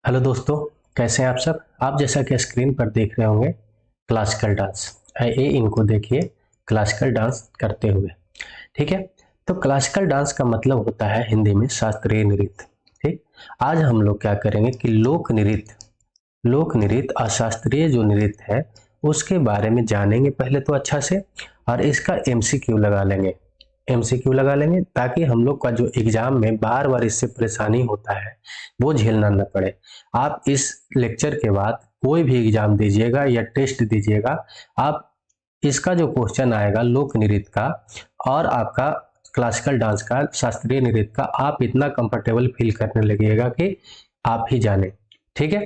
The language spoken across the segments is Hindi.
हेलो दोस्तों, कैसे हैं आप सब। आप जैसा कि स्क्रीन पर देख रहे होंगे क्लासिकल डांस। ये इनको देखिए क्लासिकल डांस करते हुए। ठीक है। तो क्लासिकल डांस का मतलब होता है हिंदी में शास्त्रीय नृत्य। ठीक। आज हम लोग क्या करेंगे कि लोक नृत्य और शास्त्रीय जो नृत्य है उसके बारे में जानेंगे पहले तो अच्छा से, और इसका एमसीक्यू लगा लेंगे। एमसीक्यू लगा लेंगे ताकि हम लोग का जो एग्जाम में बार बार इससे परेशानी होता है वो झेलना न पड़े। आप इस लेक्चर के बाद कोई भी एग्जाम दीजिएगा या टेस्ट दीजिएगा, आप इसका जो क्वेश्चन आएगा लोक नृत्य का और आपका क्लासिकल डांस का शास्त्रीय नृत्य का, आप इतना कंफर्टेबल फील करने लगेगा कि आप ही जाने। ठीक है।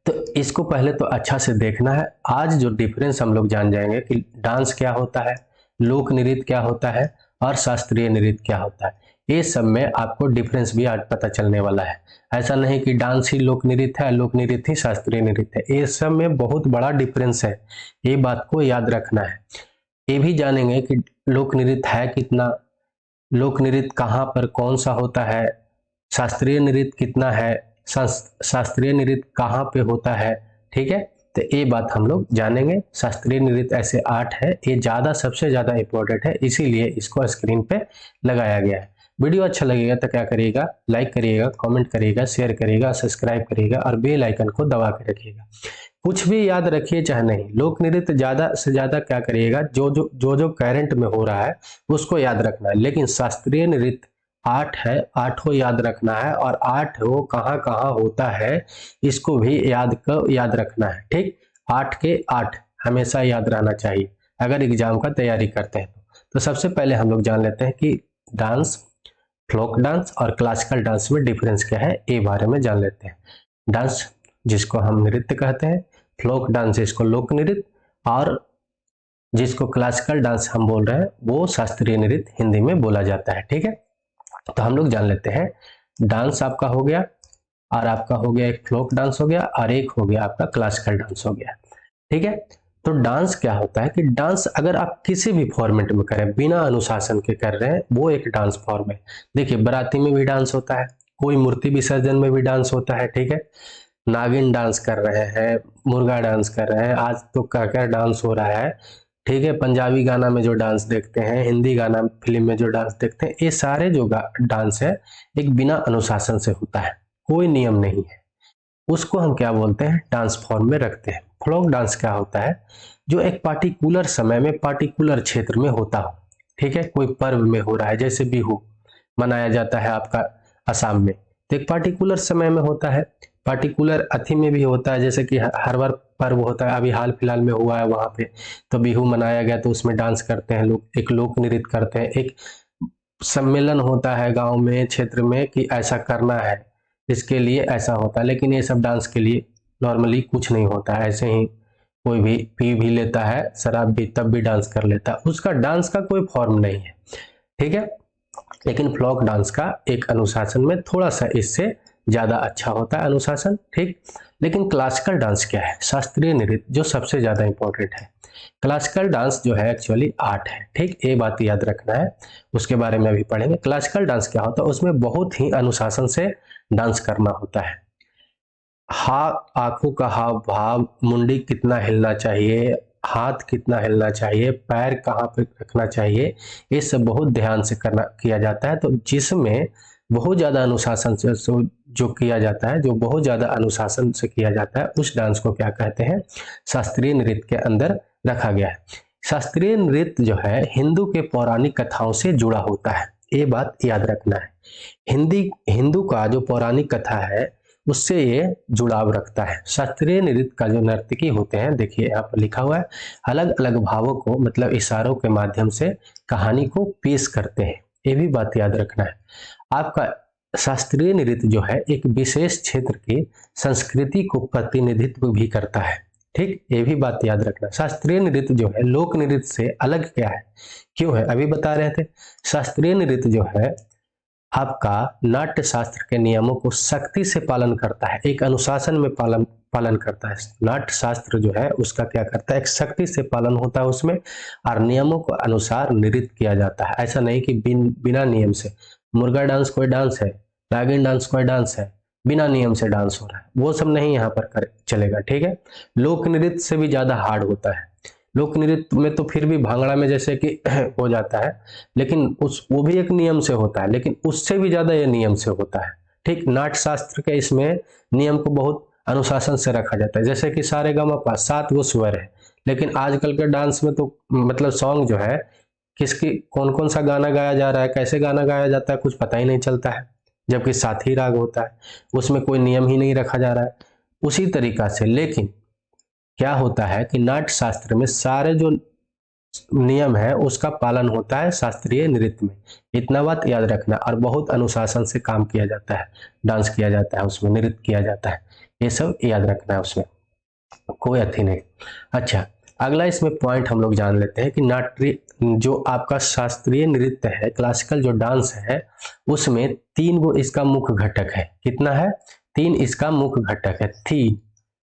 तो इसको पहले तो अच्छा से देखना है। आज जो डिफरेंस हम लोग जान जाएंगे कि डांस क्या होता है, लोक नृत्य क्या होता है और शास्त्रीय नृत्य क्या होता है। ये सब में आपको डिफरेंस भी आज पता चलने वाला है। ऐसा नहीं कि डांस ही लोक नृत्य है, लोक नृत्य ही शास्त्रीय नृत्य है। ये सब में बहुत बड़ा डिफरेंस है, ये बात को याद रखना है। ये भी जानेंगे कि लोक नृत्य है कितना, लोक नृत्य कहाँ पर कौन सा होता है, शास्त्रीय नृत्य कितना है, शास्त्रीय नृत्य कहाँ पे होता है। ठीक है। तो ये बात हम लोग जानेंगे। शास्त्रीय नृत्य ऐसे 8 है, ये ज्यादा सबसे ज्यादा इंपॉर्टेंट है, इसीलिए इसको स्क्रीन पे लगाया गया है। वीडियो अच्छा लगेगा तो क्या करिएगा, लाइक करिएगा, कमेंट करिएगा, शेयर करिएगा, सब्सक्राइब करिएगा और बेल आइकन को दबा के रखिएगा। कुछ भी याद रखिए चाहे नहीं, लोक नृत्य ज्यादा से ज्यादा क्या करिएगा, जो करंट में हो रहा है उसको याद रखना है। लेकिन शास्त्रीय नृत्य 8 है, 8 याद रखना है, और 8 वो कहाँ कहाँ होता है इसको भी याद रखना है। ठीक। 8 के 8 हमेशा याद रहना चाहिए अगर एग्जाम का तैयारी करते हैं तो सबसे पहले हम लोग जान लेते हैं कि डांस, फ्लोक डांस और क्लासिकल डांस में डिफरेंस क्या है, ये बारे में जान लेते हैं। डांस जिसको हम नृत्य कहते हैं, फ्लोक डांस जिसको लोक नृत्य, और जिसको क्लासिकल डांस हम बोल रहे हैं वो शास्त्रीय नृत्य हिंदी में बोला जाता है। ठीक है। तो हम लोग जान लेते हैं। डांस आपका हो गया, और आपका हो गया एक फ्लोक डांस हो गया, और एक हो गया आपका क्लासिकल डांस हो गया। ठीक है। तो डांस क्या होता है कि डांस अगर आप किसी भी फॉर्मेट में करें, बिना अनुशासन के कर रहे हैं, वो एक डांस फॉर्म है। देखिए बाराती में भी डांस होता है, कोई मूर्ति विसर्जन में भी डांस होता है। ठीक है। नागिन डांस कर रहे हैं, मुर्गा डांस कर रहे हैं, आज तो क्या डांस हो रहा है। ठीक है। पंजाबी गाना में जो डांस देखते हैं, हिंदी गाना फिल्म में जो डांस देखते हैं, ये सारे जो डांस है एक बिना अनुशासन से होता है, कोई नियम नहीं है। उसको हम क्या बोलते हैं, डांस फॉर्म में रखते हैं। फ्लोक डांस क्या होता है, जो एक पार्टिकुलर समय में पार्टिकुलर क्षेत्र में होता हो। ठीक है। कोई पर्व में हो रहा है, जैसे बिहू मनाया जाता है आपका असम में, तो एक पार्टिकुलर समय में होता है। पार्टिकुलर अथी में भी होता है, जैसे कि हर बार पर्व होता है, अभी हाल फिलहाल में हुआ है वहां पे, तो बिहू मनाया गया तो उसमें डांस करते हैं लोग, एक लोक नृत्य करते हैं। एक सम्मेलन होता है गांव में, क्षेत्र में कि ऐसा करना है, इसके लिए ऐसा होता है। लेकिन ये सब डांस के लिए नॉर्मली कुछ नहीं होता है, ऐसे ही कोई भी पी भी लेता है शराब भी, तब भी डांस कर लेता है, उसका डांस का कोई फॉर्म नहीं है। ठीक है। लेकिन फ्लॉक डांस का एक अनुशासन में थोड़ा सा इससे ज्यादा अच्छा होता है अनुशासन। ठीक। लेकिन क्लासिकल डांस क्या है, शास्त्रीय नृत्य जो सबसे ज्यादा इंपॉर्टेंट है। क्लासिकल डांस जो है एक्चुअली आर्ट है। ठीक। ये बात याद रखना है, उसके बारे में अभी पढ़ेंगे। क्लासिकल डांस क्या होता है, उसमें बहुत ही अनुशासन से डांस करना होता है। आंखों का हाव भाव, मुंडी कितना हिलना चाहिए, हाथ कितना हिलना चाहिए, पैर कहाँ पे रखना चाहिए, ये सब बहुत ध्यान से करना किया जाता है। तो जिसमें बहुत ज्यादा अनुशासन से जो किया जाता है, जो बहुत ज्यादा अनुशासन से किया जाता है, उस डांस को क्या कहते हैं, शास्त्रीय नृत्य के अंदर रखा गया है। शास्त्रीय नृत्य जो है हिंदू के पौराणिक कथाओं से जुड़ा होता है, ये बात याद रखना है। हिंदू का जो पौराणिक कथा है उससे ये जुड़ाव रखता है। शास्त्रीय नृत्य का जो नर्तकी होते हैं, देखिए यहाँ पर लिखा हुआ है, अलग अलग भावों को मतलब इशारों के माध्यम से कहानी को पेश करते हैं, ये भी बात याद रखना है आपका। शास्त्रीय नृत्य जो है एक विशेष क्षेत्र की संस्कृति को प्रतिनिधित्व भी करता है। ठीक। ये भी बात याद रखना। शास्त्रीय नृत्य जो है लोक नृत्य से अलग क्या है, क्यों है, अभी बता रहे थे। शास्त्रीय नृत्य जो है आपका नाट्य शास्त्र के नियमों को सख्ती से पालन करता है, एक अनुशासन में पालन करता है। नाट्य शास्त्र जो है उसका क्या करता है, एक सख्ती से पालन होता है उसमें, और नियमों के अनुसार नृत्य किया जाता है। ऐसा नहीं कि बिना नियम से। मुर्गा डांस कोई डांस है, नागिन डांस कोई डांस है, बिना नियम से डांस हो रहा है, वो सब नहीं यहाँ पर कर चलेगा। ठीक है, लोक नृत्य से भी ज्यादा हार्ड होता है। लोक नृत्य में तो फिर भी भांगड़ा में जैसे कि हो जाता है, लेकिन उस वो भी एक नियम से होता है, लेकिन उससे भी ज्यादा ये नियम से होता है। ठीक, नाट्य शास्त्र के इसमें नियम को बहुत अनुशासन से रखा जाता है। जैसे कि सारे गा मा पा 7 वो स्वर है, लेकिन आजकल के डांस में तो मतलब सॉन्ग जो है किसकी कौन कौन सा गाना गाया जा रहा है, कैसे गाना गाया जाता है, कुछ पता ही नहीं चलता है, जबकि 7 ही राग होता है, उसमें कोई नियम ही नहीं रखा जा रहा है। उसी तरीका से लेकिन क्या होता है कि नाट्य शास्त्र में सारे जो नियम है उसका पालन होता है शास्त्रीय नृत्य में। इतना बात याद रखना, और बहुत अनुशासन से काम किया जाता है, डांस किया जाता है, उसमें नृत्य किया जाता है, ये सब याद रखना है, उसमें कोई अथी नहीं। अच्छा, अगला इसमें पॉइंट हम लोग जान लेते हैं कि नाट्य जो आपका शास्त्रीय नृत्य है, क्लासिकल जो डांस है, उसमें 3 वो इसका मुख्य घटक है। कितना है? 3 इसका मुख्य घटक है। 3,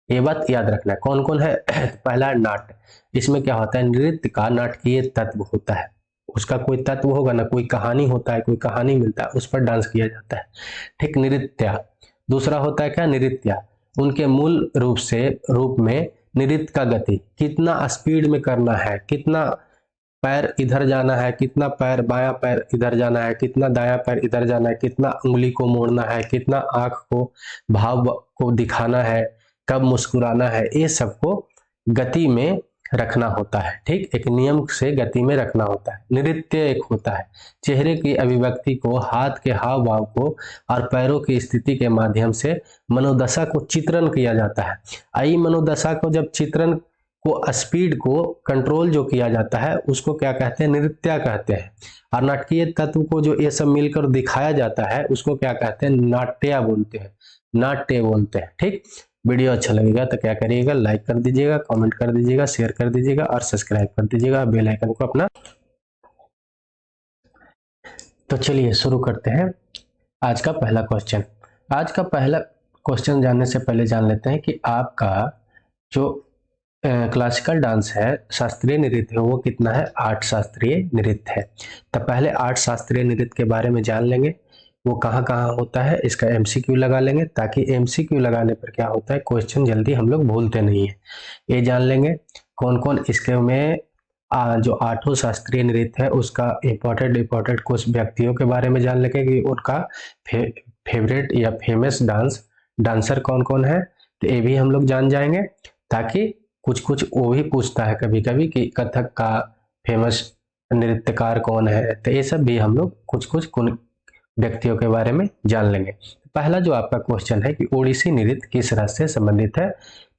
ये बात याद रखना। कौन कौन है? पहला है नाट्य। इसमें क्या होता है? नृत्य का नाटकीय तत्व होता है, उसका कोई तत्व होगा ना, कोई कहानी होता है, कोई कहानी मिलता है, उस पर डांस किया जाता है। ठीक, नृत्य। दूसरा होता है क्या? नृत्य। उनके मूल रूप में नृत्य का गति, कितना स्पीड में करना है, कितना पैर इधर जाना है, कितना पैर बायां पैर इधर जाना है, कितना दायां पैर इधर जाना है, कितना उंगली को मोड़ना है, कितना आंख को भाव को दिखाना है, कब मुस्कुराना है, ये सबको गति में रखना होता है। ठीक, एक नियम से गति में रखना होता है। नृत्य एक होता है चेहरे की अभिव्यक्ति को, हाथ के हाव भाव को और पैरों की स्थिति के माध्यम से मनोदशा को चित्रण किया जाता है। आई मनोदशा को जब चित्रण को, स्पीड को कंट्रोल जो किया जाता है, उसको क्या कहते हैं? नृत्य कहते हैं। और नाटकीय तत्व को जो ये सब मिलकर दिखाया जाता है, उसको क्या कहते हैं? नाट्य बोलते हैं, नाट्य बोलते हैं। ठीक, वीडियो अच्छा लगेगा तो क्या करिएगा? लाइक कर दीजिएगा, कमेंट कर दीजिएगा, शेयर कर दीजिएगा और सब्सक्राइब कर दीजिएगा बेल आइकन को अपना। तो चलिए शुरू करते हैं आज का पहला क्वेश्चन। आज का पहला क्वेश्चन जानने से पहले जान लेते हैं कि आपका जो क्लासिकल डांस है, शास्त्रीय नृत्य है, वो कितना है? 8 शास्त्रीय नृत्य है। तो पहले 8 शास्त्रीय नृत्य के बारे में जान लेंगे, वो कहाँ कहाँ होता है, इसका एमसीक्यू लगा लेंगे, ताकि एमसीक्यू लगाने पर क्या होता है, क्वेश्चन जल्दी हम लोग भूलते नहीं है। ये जान लेंगे कौन कौन इसके में जो 8 शास्त्रीय नृत्य है उसका इम्पोर्टेंट कुछ व्यक्तियों के बारे में जान लेंगे कि उनका फेवरेट या फेमस डांसर कौन कौन है, तो ये भी हम लोग जान जाएंगे, ताकि कुछ वो भी पूछता है कभी कभी कि कथक का फेमस नृत्यकार कौन है, तो ये सब भी हम लोग कुछ व्यक्तियों के बारे में जान लेंगे। पहला जो आपका क्वेश्चन है कि ओडिसी नृत्य किस राज्य से संबंधित है,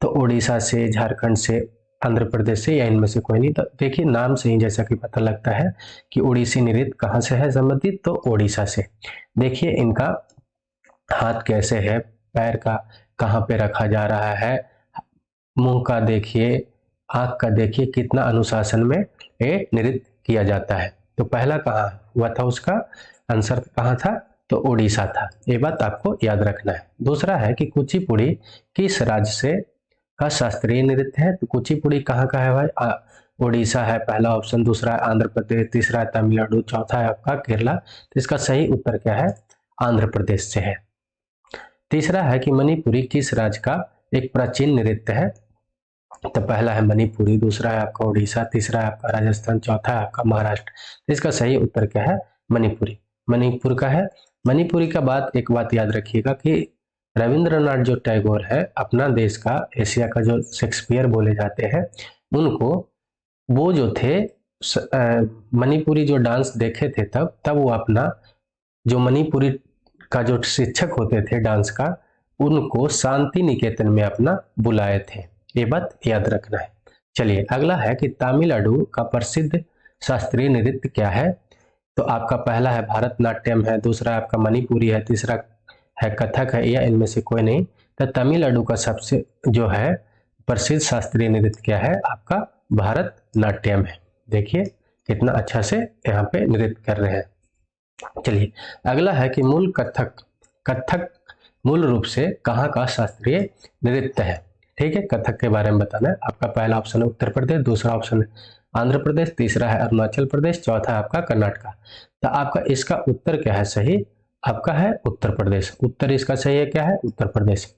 तो ओडिशा से, झारखंड से, आंध्र प्रदेश से, या इनमें से कोई नहीं। तो देखिए नाम से ही जैसा कि पता लगता है कि ओडिसी नृत्य कहाँ से है संबंधित, तो ओडिशा से। देखिए इनका हाथ कैसे है, पैर का कहाँ पे रखा जा रहा है, मुंह का देखिए, आंख का देखिए, कितना अनुशासन में ये नृत्य किया जाता है। तो पहला कहाँ हुआ था, उसका आंसर कहाँ था, तो ओडिशा था। ये बात आपको याद रखना है। दूसरा है कि कुचिपुड़ी किस राज्य से का शास्त्रीय नृत्य है, तो कुचिपुड़ी कहाँ का है भाई? ओडिशा है पहला ऑप्शन, दूसरा है आंध्र प्रदेश, तीसरा है तमिलनाडु, चौथा है आपका केरला। तो इसका सही उत्तर क्या है? आंध्र प्रदेश से है। तीसरा है कि मणिपुरी किस राज्य का एक प्राचीन नृत्य है, तो पहला है मणिपुरी, दूसरा है आपका ओडिशा, तीसरा है आपका राजस्थान, चौथा है आपका महाराष्ट्र। तो इसका सही उत्तर क्या है? मणिपुरी, मणिपुर का है। मणिपुरी का एक बात याद रखिएगा कि रविंद्रनाथ जो टैगोर है, अपना देश का, एशिया का जो शेक्सपियर बोले जाते हैं, उनको वो जो थे मणिपुरी जो डांस देखे थे, तब वो अपना जो मणिपुरी का जो शिक्षक होते थे डांस का, उनको शांति निकेतन में अपना बुलाए थे। ये बात याद रखना है। चलिए अगला है कि तमिलनाडु का प्रसिद्ध शास्त्रीय नृत्य क्या है, तो आपका पहला है भारतनाट्यम है, दूसरा आपका मणिपुरी है, तीसरा है कथक है, या इनमें से कोई नहीं। तो तमिलनाडु का सबसे जो है प्रसिद्ध शास्त्रीय नृत्य क्या है, आपका भारतनाट्यम है। देखिए कितना अच्छा से यहाँ पे नृत्य कर रहे हैं। चलिए अगला है कि मूल कथक मूल रूप से कहाँ का शास्त्रीय नृत्य है। ठीक है, कथक के बारे में बताना है। आपका पहला ऑप्शन है उत्तर प्रदेश, दूसरा ऑप्शन है आंध्र प्रदेश, तीसरा है अरुणाचल प्रदेश, चौथा है आपका कर्नाटका। तो आपका इसका उत्तर क्या है सही? आपका है उत्तर प्रदेश। उत्तर इसका सही है क्या है, उत्तर प्रदेश।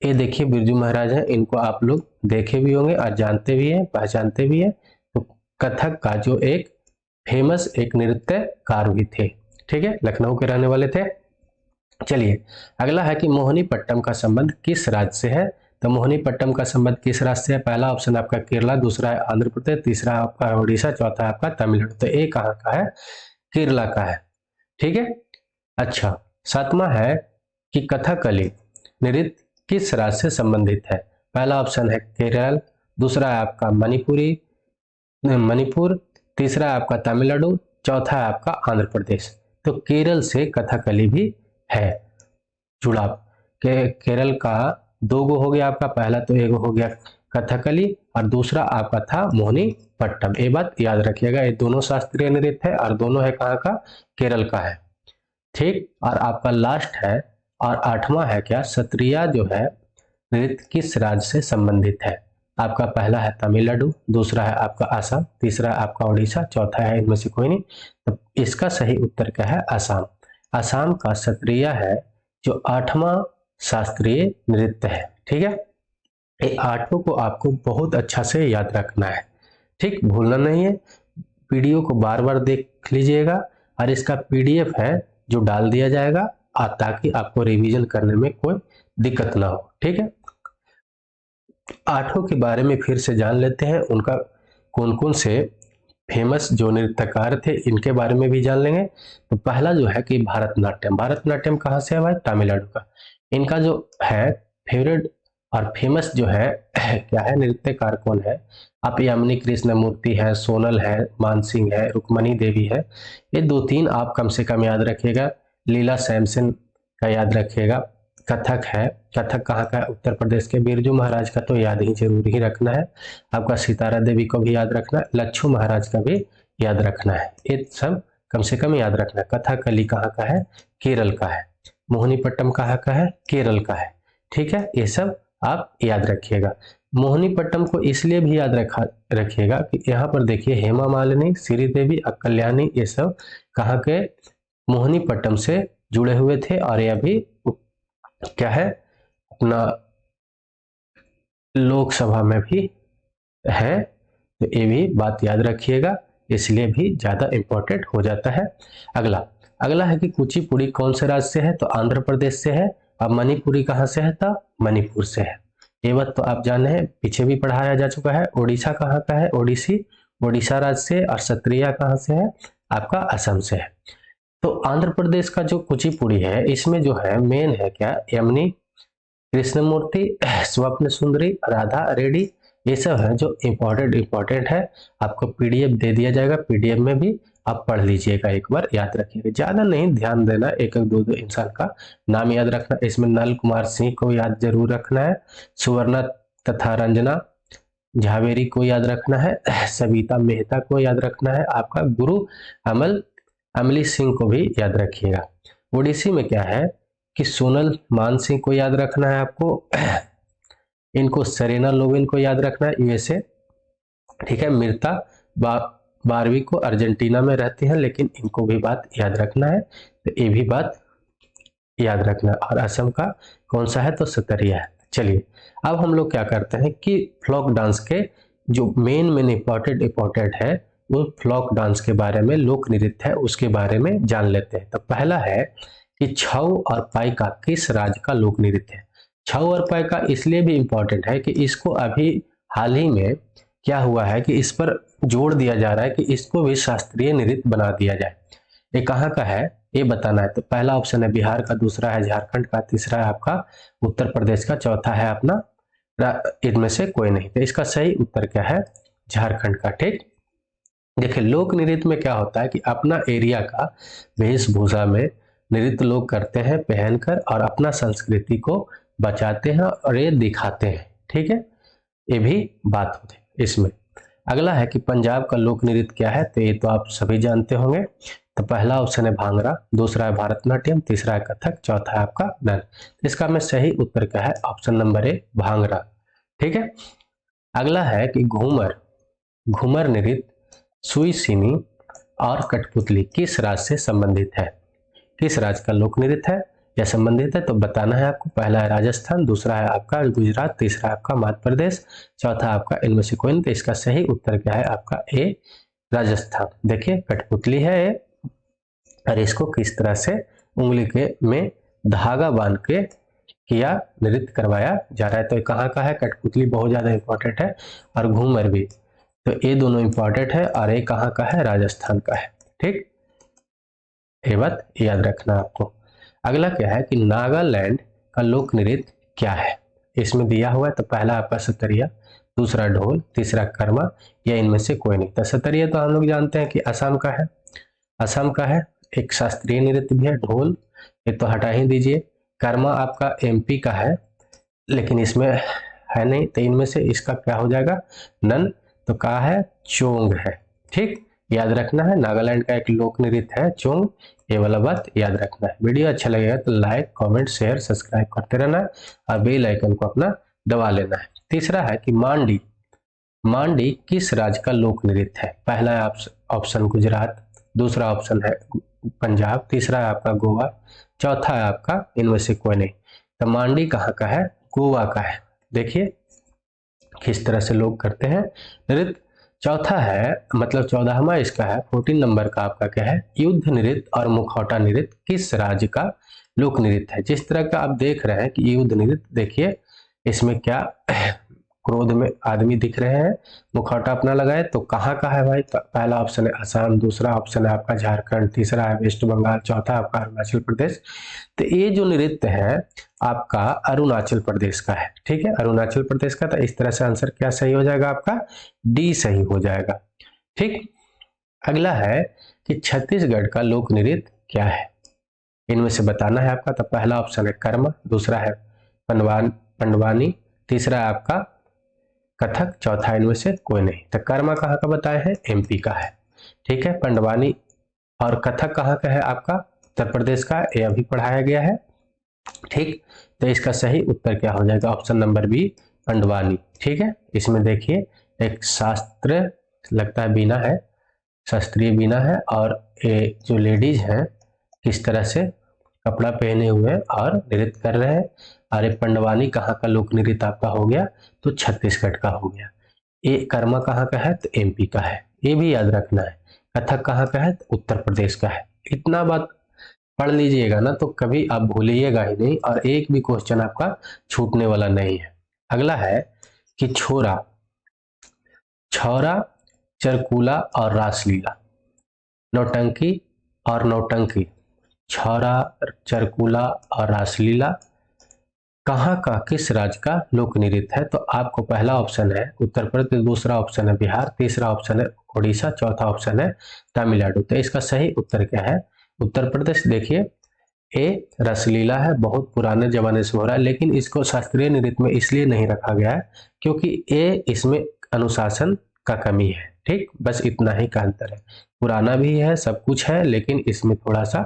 ये देखिए बिरजू महाराज हैं, इनको आप लोग देखे भी होंगे और जानते भी हैं, पहचानते भी हैं। तो कथक का जो एक फेमस एक नृत्यकार भी थे, ठीक है, लखनऊ के रहने वाले थे। चलिए अगला है कि मोहिनीपट्टम का संबंध किस राज्य से है। तो मोहिनीपट्टम का संबंध किस राज्य से है? पहला ऑप्शन आपका केरला, दूसरा है आंध्र प्रदेश, तीसरा आपका उड़ीसा, चौथा है आपका तमिलनाडु। तो ये कहाँ का है? केरला का है, ठीक है। अच्छा, सातवां है कि कथकली नृत्य किस राज्य से संबंधित है? पहला ऑप्शन है केरल, दूसरा है आपका मणिपुर, तीसरा है आपका तमिलनाडु, चौथा है आपका आंध्र प्रदेश। तो केरल से कथकली भी है जुड़ाव। केरल का दो गो हो गया आपका, पहला तो एक हो गया कथकली और दूसरा आपका था मोहिनीपट्टम। ये बात याद रखिएगा, ये दोनों शास्त्रीय नृत्य है और दोनों है कहाँ का? केरल का है, ठीक। और आपका लास्ट है और आठवां है क्या? सत्रिया जो है नृत्य किस राज्य से संबंधित है? आपका पहला है तमिलनाडु, दूसरा है आपका असम, तीसरा है आपका उड़ीसा, चौथा है इनमें से कोई नहीं। तो इसका सही उत्तर क्या है? असम। असम का सत्रिया है जो आठवां शास्त्रीय नृत्य है, ठीक है। ये आठों को आपको बहुत अच्छा से याद रखना है, ठीक, भूलना नहीं है। वीडियो को बार बार देख लीजिएगा और इसका पीडीएफ है जो डाल दिया जाएगा ताकि आपको रिवीजन करने में कोई दिक्कत ना हो, ठीक है। आठों के बारे में फिर से जान लेते हैं, उनका कौन कौन से फेमस जो नृत्यकार थे इनके बारे में भी जान लेंगे। तो पहला जो है कि भारतनाट्यम। भारतनाट्यम कहाँ से है भाई? तमिलनाडु का। इनका जो है फेवरेट और फेमस जो है क्या है नृत्यकार कौन है? आप यामिनी कृष्णमूर्ति है, सोनल है, मानसिंह है, रुक्मणी देवी है। ये दो तीन आप कम से कम याद रखिएगा। लीला सैमसन का याद रखिएगा। कथक है, कथक कहाँ का है? उत्तर प्रदेश के। बिरजू महाराज का तो याद ही जरूर ही रखना है। आपका सितारा देवी को भी याद रखना है, लच्छू महाराज का भी याद रखना है। ये सब कम से कम याद रखना है। कथकली कहाँ का है? केरल का है। मोहिनीपट्टम कहाँ का है? केरल का है, ठीक है। ये सब आप याद रखिएगा। मोहिनीपट्टम को इसलिए भी याद रखिएगा कि यहाँ पर देखिए हेमा मालिनी, श्रीदेवी, कल्याणी, ये सब कहाँ के? मोहिनीपट्टम से जुड़े हुए थे और ये अभी क्या है अपना लोकसभा में भी है। तो ये भी बात याद रखिएगा, इसलिए भी ज्यादा इंपॉर्टेंट हो जाता है। अगला है कि कुचिपुड़ी कौन से राज्य से है? तो आंध्र प्रदेश से है। अब मणिपुरी कहाँ से है? तो मणिपुर से है। ये बात तो आप जाने हैं, पीछे भी पढ़ाया जा चुका है। उड़ीसा कहाँ का है? ओडिसी, ओडिशा राज्य से। और सत्रिया कहाँ से है? आपका असम से है। तो आंध्र प्रदेश का जो कुचिपुड़ी है इसमें जो है मेन है क्या? यामिनी कृष्णमूर्ति, स्वप्न सुंदरी, राधा रेड्डी, ये सब है जो इम्पोर्टेंट है। आपको पीडीएफ दे दिया जाएगा, पीडीएफ में भी आप पढ़ लीजिएगा, एक बार याद रखिएगा। ज्यादा नहीं ध्यान देना, एक एक दो दो इंसान का नाम याद रखना। इसमें नल कुमार सिंह को याद जरूर रखना है, सुवर्णा तथा रंजना झावेरी को याद रखना है, सविता मेहता को याद रखना है, आपका गुरु अमली सिंह को भी याद रखिएगा। ओडिसी में क्या है कि सोनल मान सिंह को याद रखना है आपको, इनको सेरेना लोविन को याद रखना है, यूएसए, ठीक है। मृता बारवी को अर्जेंटीना में रहती हैं, लेकिन इनको भी बात याद रखना है। तो ये भी बात याद रखना है। और असम का कौन सा है? तो सतरिया है। चलिए अब हम लोग क्या करते हैं कि फ्लोक डांस के जो मेन इंपॉर्टेंट है वो फ्लोक डांस के बारे में, लोक नृत्य है उसके बारे में जान लेते हैं। तो पहला है कि छऊ और पाइका किस राज्य का लोक नृत्य है? छऊ और पाइका इसलिए भी इंपॉर्टेंट है कि इसको अभी हाल ही में क्या हुआ है कि इस पर जोड़ दिया जा रहा है कि इसको भी शास्त्रीय नृत्य बना दिया जाए। ये कहाँ का है ये बताना है। तो पहला ऑप्शन है बिहार का, दूसरा है झारखंड का, तीसरा है आपका उत्तर प्रदेश का, चौथा है अपना इनमें से कोई नहीं। तो इसका सही उत्तर क्या है? झारखंड का, ठीक। देखिए लोक नृत्य में क्या होता है कि अपना एरिया का वेशभूषा में नृत्य लोग करते हैं पहनकर और अपना संस्कृति को बचाते हैं और ये दिखाते हैं, ठीक है। ये भी बात होती है इसमें। अगला है कि पंजाब का लोक नृत्य क्या है? तो ये तो आप सभी जानते होंगे। तो पहला ऑप्शन है भांगड़ा, दूसरा है भारतनाट्यम, तीसरा है कथक, चौथा है आपका नृत्य। इसका में सही उत्तर क्या है? ऑप्शन नंबर ए भांगड़ा, ठीक है। अगला है कि घूमर नृत्य सुई सिनी और कठपुतली किस राज्य से संबंधित है? किस राज्य का लोक नृत्य है या संबंधित है, तो बताना है आपको। पहला है राजस्थान, दूसरा है आपका गुजरात, तीसरा आपका मध्य प्रदेश, चौथा आपका इनमें से कोई नहीं। तो इसका सही उत्तर क्या है आपका ए राजस्थान। देखिए कठपुतली है और इसको किस तरह से उंगली के में धागा बांध के किया नृत्य करवाया जा रहा है। तो कहाँ का है, कठपुतली बहुत ज्यादा इंपॉर्टेंट है और घूमर भी, तो ये दोनों इंपॉर्टेंट है और ये कहाँ का है, राजस्थान का है। ठीक, ये बात याद रखना आपको। अगला क्या है कि नागालैंड का लोक नृत्य क्या है, इसमें दिया हुआ है। तो पहला आपका सतरिया, दूसरा ढोल, तीसरा कर्मा या इनमें से कोई नहीं। तो सतरिया तो हम लोग जानते हैं कि असम का है, असम का है, एक शास्त्रीय नृत्य भी है। ढोल ये तो हटा ही दीजिए। कर्मा आपका एमपी का है लेकिन इसमें है नहीं, तो इनमें से इसका क्या हो जाएगा, नन। तो कहा है चोंग है। ठीक, याद रखना है, नागालैंड का एक लोक नृत्य है चोंग, ये वाला बात याद रखना है। वीडियो अच्छा लगेगा तो लाइक कमेंट शेयर सब्सक्राइब करते रहना है और बेल आइकन को अपना दबा लेना है। तीसरा है कि मांडी, मांडी किस राज्य का लोक नृत्य है। पहला है ऑप्शन गुजरात, दूसरा ऑप्शन है पंजाब, तीसरा है आपका गोवा, चौथा है आपका इनमें से कोई नहीं। तो मांडी कहाँ का है, गोवा का है। देखिए किस तरह से लोग करते हैं नृत्य। चौथा है मतलब 14वां इसका है, 14 नंबर का आपका क्या है, युद्ध नृत्य और मुखौटा नृत्य किस राज्य का लोक नृत्य है। जिस तरह का आप देख रहे हैं कि युद्ध नृत्य, देखिए इसमें क्या क्रोध में आदमी दिख रहे हैं, मुखौटा अपना लगाए, तो कहाँ का है भाई। तो पहला ऑप्शन है असम, दूसरा ऑप्शन है आपका झारखंड, तीसरा है वेस्ट बंगाल, चौथा आपका अरुणाचल प्रदेश। तो ये जो नृत्य है आपका अरुणाचल प्रदेश का है। ठीक है, अरुणाचल प्रदेश का। तो इस तरह से आंसर क्या सही हो जाएगा आपका, डी सही हो जाएगा। ठीक, अगला है कि छत्तीसगढ़ का लोक नृत्य क्या है, इनमें से बताना है आपका। तो पहला ऑप्शन है कर्मा, दूसरा है पंडवानी, तीसरा है आपका कथक, चौथा इनमें से कोई नहीं। तो कर्मा कहाँ का बताए हैं, एमपी का है। ठीक है, पंडवानी और कथक कहाँ का है आपका, उत्तर प्रदेश का, ये अभी पढ़ाया गया है। ठीक, तो इसका सही उत्तर क्या हो जाएगा, ऑप्शन नंबर बी पंडवानी। ठीक है, इसमें देखिए एक शास्त्र लगता है बीना है, शास्त्रीय बीना है, और ये जो लेडीज हैं किस तरह से कपड़ा पहने हुए और नृत्य कर रहे हैं। अरे पंडवानी कहाँ का लोक नृत्य आपका हो गया, तो छत्तीसगढ़ का हो गया। ये कर्मा कहाँ का है, तो एमपी का है, ये भी याद रखना है। कथक कहाँ का है, तो उत्तर प्रदेश का है। इतना बात पढ़ लीजिएगा ना तो कभी आप भूलिएगा ही नहीं और एक भी क्वेश्चन आपका छूटने वाला नहीं है। अगला है कि छोरा, छौरा, चरकूला और रासलीला, नौटंकी और नौटंकी, छौरा, चरकूला और रासलीला कहाँ का किस राज्य का लोक नृत्य है। तो आपको पहला ऑप्शन है उत्तर प्रदेश, दूसरा ऑप्शन है बिहार, तीसरा ऑप्शन है उड़ीसा, चौथा ऑप्शन है तमिलनाडु। तो इसका सही उत्तर क्या है, उत्तर प्रदेश। देखिए ए रसलीला है, बहुत पुराने जमाने से हो रहा है, लेकिन इसको शास्त्रीय नृत्य में इसलिए नहीं रखा गया है क्योंकि ए इसमें अनुशासन का कमी है। ठीक, बस इतना ही का अंतर है। पुराना भी है, सब कुछ है, लेकिन इसमें थोड़ा सा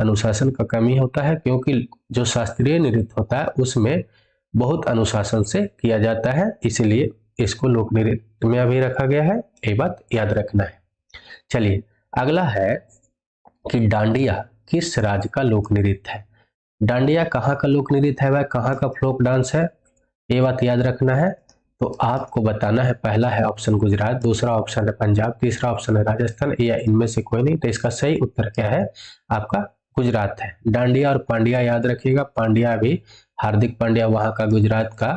अनुशासन का कमी होता है क्योंकि जो शास्त्रीय नृत्य होता है उसमें बहुत अनुशासन से किया जाता है, इसलिए इसको लोक नृत्य में अभी रखा गया है। ये बात याद रखना है। चलिए अगला है कि डांडिया किस राज्य का लोक नृत्य है। डांडिया कहाँ का लोक नृत्य है, वह कहाँ का फोक डांस है, ये बात याद रखना है। तो आपको बताना है, पहला है ऑप्शन गुजरात, दूसरा ऑप्शन है पंजाब, तीसरा ऑप्शन है राजस्थान या इनमें से कोई नहीं। तो इसका सही उत्तर क्या है आपका, गुजरात है। डांडिया और पांड्या याद रखिएगा, पांड्या भी हार्दिक पांड्या वहां का गुजरात का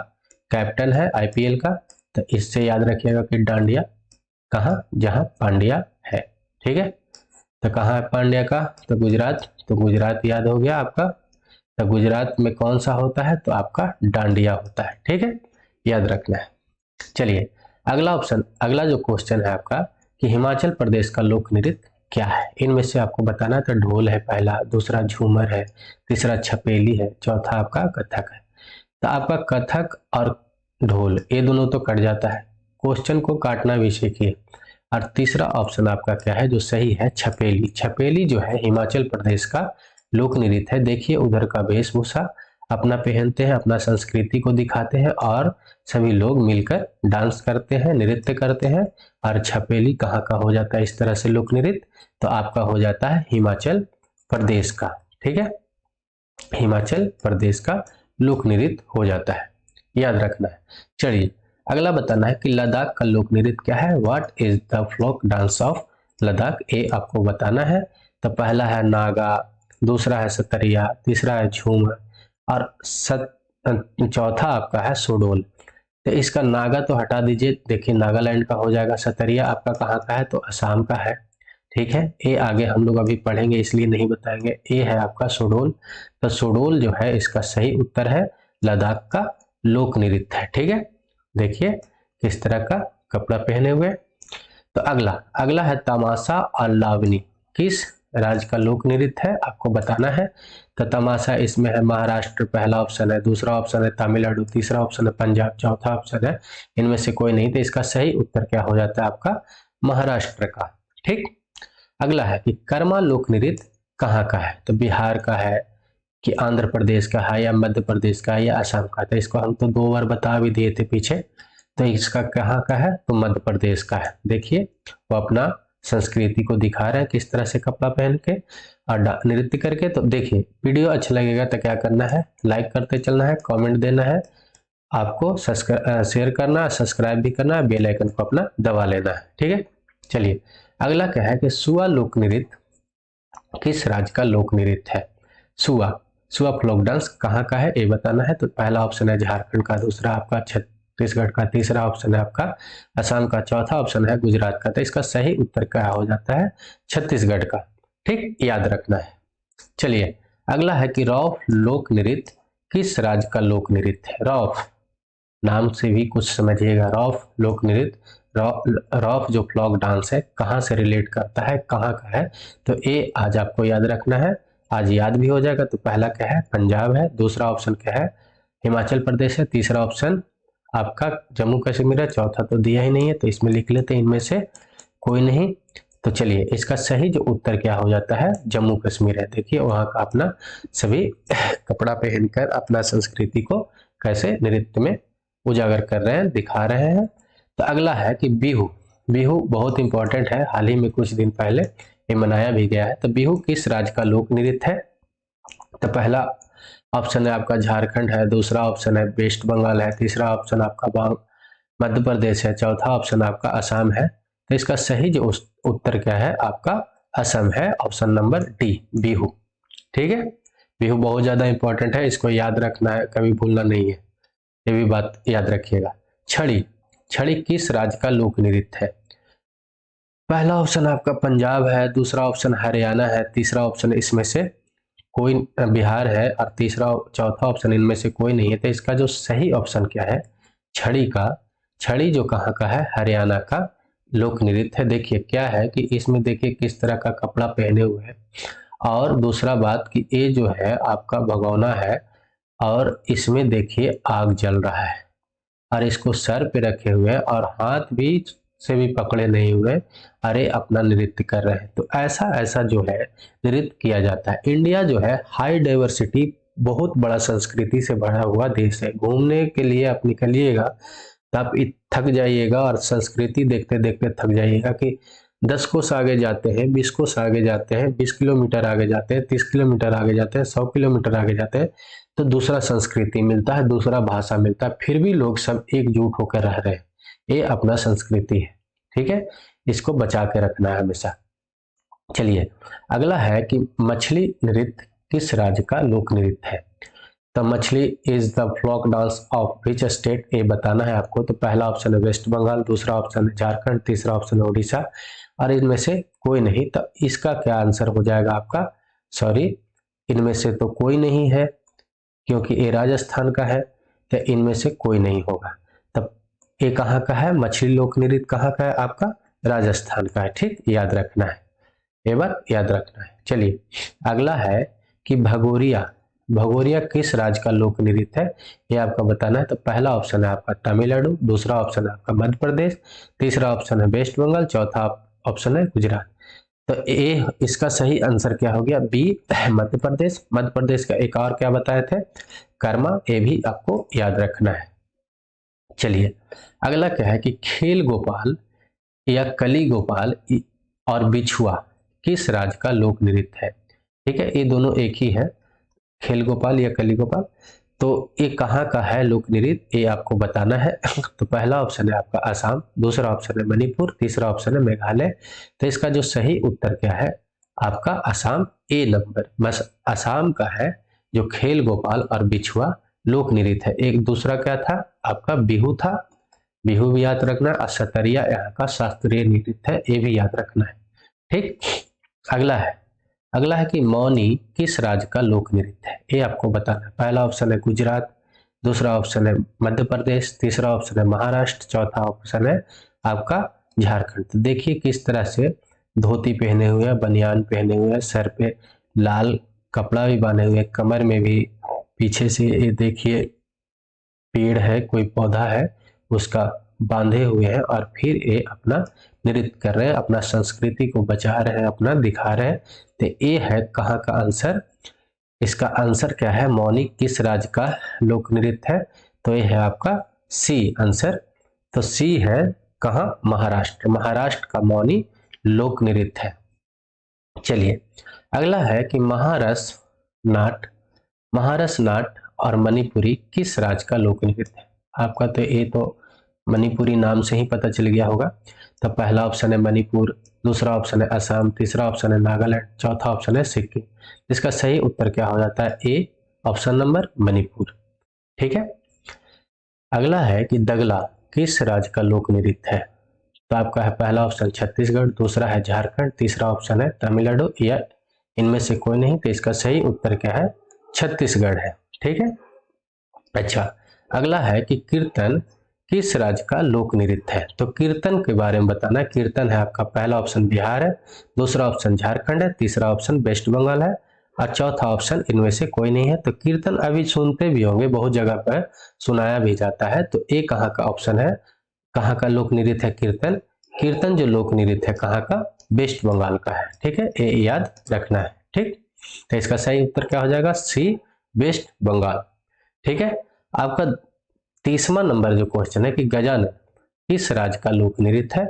कैप्टन है आईपीएल का। तो इससे याद रखिएगा कि डांडिया कहाँ, जहां पांड्या है। ठीक है, तो कहाँ है पांड्या का, तो गुजरात। तो गुजरात याद हो गया आपका। तो गुजरात में कौन सा होता है, तो आपका डांडिया होता है। ठीक है, याद रखना है। चलिए अगला ऑप्शन, अगला जो क्वेश्चन है आपका कि हिमाचल प्रदेश का लोक नृत्य क्या है, इनमें से आपको बताना है। तो ढोल है पहला, दूसरा झूमर है, तीसरा छपेली है, चौथा आपका कथक है। तो आपका कथक और ढोल ये दोनों तो कट जाता है, क्वेश्चन को काटना भी सीखिए। और तीसरा ऑप्शन आपका क्या है जो सही है, छपेली। छपेली जो है हिमाचल प्रदेश का लोक नृत्य है। देखिए उधर का वेशभूषा अपना पहनते हैं, अपना संस्कृति को दिखाते हैं और सभी लोग मिलकर डांस करते हैं, नृत्य करते हैं। और छपेली कहाँ का हो जाता है इस तरह से लोक नृत्य, तो आपका हो जाता है हिमाचल प्रदेश का। ठीक है, हिमाचल प्रदेश का लोक नृत्य हो जाता है, याद रखना है। चलिए अगला बताना है कि लद्दाख का लोक नृत्य क्या है। What is the folk dance of Ladakh, ये आपको बताना है। तो पहला है नागा, दूसरा है सतरिया, तीसरा है झूमर और चौथा आपका है सुडोल। तो इसका नागा तो हटा दीजिए, देखिए नागालैंड का हो जाएगा। सतरिया आपका कहाँ का है, तो असम का है। ठीक है, ये आगे हम लोग अभी पढ़ेंगे इसलिए नहीं बताएंगे। ये है आपका सुडोल। तो सुडोल जो है इसका सही उत्तर है, लद्दाख का लोक नृत्य है। ठीक है, देखिए किस तरह का कपड़ा पहने हुए। तो अगला अगला है तमाशा और लावनी, किस राज्य का लोक नृत्य है, आपको बताना है। तो तमाशा इसमें है महाराष्ट्र पहला ऑप्शन है, दूसरा ऑप्शन है तमिलनाडु, तीसरा ऑप्शन है पंजाब, चौथा ऑप्शन है इनमें से कोई नहीं। तो इसका सही उत्तर क्या हो जाता है आपका, महाराष्ट्र का। ठीक, अगला है कि कर्मा लोक नृत्य कहाँ का है। तो बिहार का है कि आंध्र प्रदेश का है या मध्य प्रदेश का है या असम का। तो इसको हम तो 2 बार बता भी दिए थे पीछे। तो इसका कहाँ का है, तो मध्य प्रदेश का है। देखिए वो अपना संस्कृति को दिखा रहे हैं किस तरह से कपड़ा पहन के और नृत्य करके। तो देखिए वीडियो अच्छा लगेगा तो क्या करना है, लाइक करते चलना है, कमेंट देना है, आपको शेयर करना है, सब्सक्राइब भी करना है, बेल आइकन को अपना दबा लेना है। ठीक है, चलिए अगला क्या है कि सुआ लोक नृत्य किस राज्य का लोक नृत्य है। सुआ सुआ फ्लोक डांस कहाँ का है ये बताना है। तो पहला ऑप्शन है झारखंड का, दूसरा आपका छत्तीसगढ़ का, तीसरा ऑप्शन है आपका असम का, चौथा ऑप्शन है गुजरात का। तो इसका सही उत्तर क्या हो जाता है, छत्तीसगढ़ का। ठीक, याद रखना है। चलिए अगला है कि रौफ लोक नृत्य किस राज्य का लोक नृत्य है। रौफ नाम से भी कुछ समझिएगा, रौफ लोक नृत्य, रौफ जो फ्लॉक डांस है कहाँ से रिलेट करता है, कहाँ का है। तो ये आज आपको याद रखना है, आज याद भी हो जाएगा। तो पहला क्या है, पंजाब है, दूसरा ऑप्शन क्या है, हिमाचल प्रदेश है, तीसरा ऑप्शन आपका जम्मू कश्मीर है, चौथा तो दिया ही नहीं है। तो इसमें लिख लेते हैं इनमें से कोई नहीं। तो चलिए इसका सही जो उत्तर क्या हो जाता है, जम्मू कश्मीर है। देखिए वहाँ का अपना सभी कपड़ा पहनकर अपना संस्कृति को कैसे नृत्य में उजागर कर रहे हैं, दिखा रहे हैं। तो अगला है कि बिहू। बिहू बहुत इंपॉर्टेंट है, हाल ही में कुछ दिन पहले ये मनाया भी गया है। तो बिहू किस राज्य का लोक नृत्य है। तो पहला ऑप्शन है आपका झारखंड है, दूसरा ऑप्शन है वेस्ट बंगाल है, तीसरा ऑप्शन आपका मध्य प्रदेश है, चौथा ऑप्शन आपका असम है। तो इसका सही जो उत्तर क्या है आपका असम है, ऑप्शन नंबर डी बिहू। ठीक है, बिहू बहुत ज्यादा इंपॉर्टेंट है, इसको याद रखना है, कभी भूलना नहीं है, ये भी बात याद रखिएगा। छड़ी छड़ी किस राज्य का लोक नृत्य है। पहला ऑप्शन आपका पंजाब है, दूसरा ऑप्शन हरियाणा है, तीसरा ऑप्शन इसमें से कोई बिहार है और तीसरा चौथा ऑप्शन इनमें से कोई नहीं है। तो इसका जो सही ऑप्शन क्या है, छड़ी का, छड़ी जो कहाँ का है, हरियाणा का लोक नृत्य है। देखिए क्या है कि इसमें देखिए किस तरह का कपड़ा पहने हुए हैं, और दूसरा बात कि ये जो है आपका भगोना है और इसमें देखिए आग जल रहा है और इसको सर पे रखे हुए हैं और हाथ भी से भी पकड़े नहीं हुए, अरे अपना नृत्य कर रहे हैं। तो ऐसा ऐसा जो है नृत्य किया जाता है। इंडिया जो है हाई डाइवर्सिटी, बहुत बड़ा संस्कृति से भरा हुआ देश है। घूमने के लिए आप निकलिएगा तो आप थक जाइएगा और संस्कृति देखते देखते थक जाइएगा कि 10 कोस आगे जाते हैं, 20 कोस आगे जाते हैं, 20 किलोमीटर आगे जाते हैं, 30 किलोमीटर आगे जाते हैं, 100 किलोमीटर आगे जाते हैं, तो दूसरा संस्कृति मिलता है, दूसरा भाषा मिलता है, फिर भी लोग सब एकजुट होकर रह रहे हैं। ये अपना संस्कृति है। ठीक है, इसको बचा के रखना है हमेशा। चलिए अगला है कि मछली नृत्य किस राज्य का लोक नृत्य है। तो मछली is the folk dance of which state, ये बताना है आपको। तो पहला ऑप्शन है वेस्ट बंगाल, दूसरा ऑप्शन है झारखंड, तीसरा ऑप्शन है उड़ीसा और इनमें से कोई नहीं। तो इसका क्या आंसर हो जाएगा आपका, सॉरी इनमें से तो कोई नहीं है क्योंकि ये राजस्थान का है, तो इनमें से कोई नहीं होगा। तब ये कहाँ का है, मछली लोक नृत्य कहाँ का है आपका, राजस्थान का है। ठीक, याद रखना है, ये बात याद रखना है। चलिए अगला है कि भगोरिया। भगोरिया किस राज्य का लोक नृत्य है, ये आपका बताना है। तो पहला ऑप्शन है आपका तमिलनाडु, दूसरा ऑप्शन है आपका मध्य प्रदेश, तीसरा ऑप्शन है वेस्ट बंगाल, चौथा ऑप्शन है गुजरात। तो ए इसका सही आंसर क्या हो गया, बी मध्य प्रदेश। मध्य प्रदेश का एक और क्या बताए थे, कर्मा, ये भी आपको याद रखना है। चलिए अगला क्या है कि खेल गोपाल या कली गोपाल और बिछुआ किस राज्य का लोक नृत्य है। ठीक है, ये दोनों एक ही है, खेल गोपाल या कली गोपाल। तो ये कहाँ का है लोक नृत्य, ये आपको बताना है। तो पहला ऑप्शन है आपका असम, दूसरा ऑप्शन है मणिपुर, तीसरा ऑप्शन है मेघालय। तो इसका जो सही उत्तर क्या है आपका असम, ए नंबर, बस असम का है जो खेल गोपाल और बिछुआ लोक नृत्य है। एक दूसरा क्या था आपका बिहू था, बिहू भी याद रखना, और सतरिया यहाँ का शास्त्रीय नृत्य है, ये भी याद रखना है। ठीक, अगला है कि मौनी किस राज्य का लोक नृत्य है, ये आपको बताना है। पहला ऑप्शन है गुजरात, दूसरा ऑप्शन है मध्य प्रदेश, तीसरा ऑप्शन है महाराष्ट्र, चौथा ऑप्शन है आपका झारखंड। तो देखिए किस तरह से धोती पहने हुए, बनियान पहने हुए, सर पे लाल कपड़ा भी बांधे हुए, कमर में भी, पीछे से ये देखिए पेड़ है, कोई पौधा है उसका बांधे हुए हैं, और फिर ये अपना नृत्य कर रहे हैं, अपना संस्कृति को बचा रहे हैं, अपना दिखा रहे हैं। तो ये है कहाँ का आंसर, इसका आंसर क्या है, मौनी किस राज्य का लोक नृत्य है, तो ये है आपका सी आंसर। तो सी है कहाँ, महाराष्ट्र, महाराष्ट्र का मौनी लोक नृत्य है। चलिए अगला है कि महारस नाट और मणिपुरी किस राज्य का लोक नृत्य है। आपका तो ये तो मणिपुरी नाम से ही पता चल गया होगा। तो पहला ऑप्शन है मणिपुर, दूसरा ऑप्शन है असम, तीसरा ऑप्शन है नागालैंड, चौथा ऑप्शन है सिक्किम। इसका सही उत्तर क्या हो जाता है, ए ऑप्शन नंबर मणिपुर। ठीक है, अगला है कि दगला किस राज्य का लोक नृत्य है। तो आपका है पहला ऑप्शन छत्तीसगढ़, दूसरा है झारखंड, तीसरा ऑप्शन है तमिलनाडु, या इनमें से कोई नहीं। तो इसका सही उत्तर क्या है, छत्तीसगढ़ है। ठीक है, अच्छा अगला है कि कीर्तन किस राज्य का लोक नृत्य है। तो कीर्तन के बारे में बताना, कीर्तन है आपका पहला ऑप्शन बिहार है, दूसरा ऑप्शन झारखंड है, तीसरा ऑप्शन वेस्ट बंगाल है, और चौथा ऑप्शन इनमें से कोई नहीं है। तो कीर्तन अभी सुनते भी होंगे, बहुत जगह पर सुनाया भी जाता है। तो ये कहाँ का ऑप्शन है, कहाँ का लोक नृत्य है कीर्तन, कीर्तन जो लोक नृत्य है कहाँ का, वेस्ट बंगाल का है। ठीक है, ये याद रखना है। ठीक, तो इसका सही उत्तर क्या हो जाएगा, सी वेस्ट बंगाल। ठीक है, आपका 30वां नंबर जो क्वेश्चन है कि गजानन किस राज्य का लोक नृत्य है।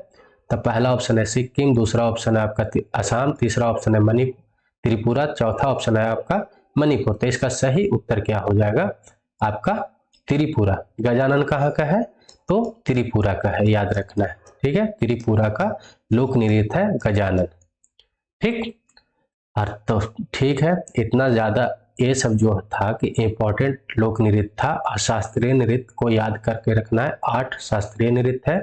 तो पहला ऑप्शन है सिक्किम, दूसरा ऑप्शन है आपका असम, तीसरा ऑप्शन है मणिपुर, त्रिपुरा, चौथा ऑप्शन है आपका मणिपुर। तो इसका सही उत्तर क्या हो जाएगा आपका त्रिपुरा। गजानन कहाँ का है, तो त्रिपुरा का है, याद रखना है। ठीक है, त्रिपुरा का लोक नृत्य है गजानन। ठीक, और तो ठीक है, इतना ज्यादा ये सब जो था कि इम्पोर्टेंट लोक नृत्य था। और शास्त्रीय नृत्य को याद करके रखना है, 8 शास्त्रीय नृत्य है,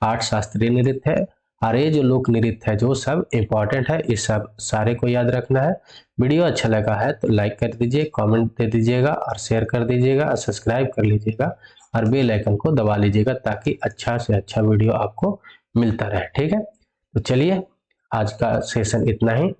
8 शास्त्रीय नृत्य है, और ये जो लोक नृत्य है जो सब इम्पोर्टेंट है, इस सब सारे को याद रखना है। वीडियो अच्छा लगा है तो लाइक कर दीजिए, कमेंट दे दीजिएगा, और शेयर कर दीजिएगा, और सब्सक्राइब कर लीजिएगा, और बेल आइकन को दबा लीजिएगा, ताकि अच्छा से अच्छा वीडियो आपको मिलता रहे। ठीक है, तो चलिए आज का सेशन इतना ही।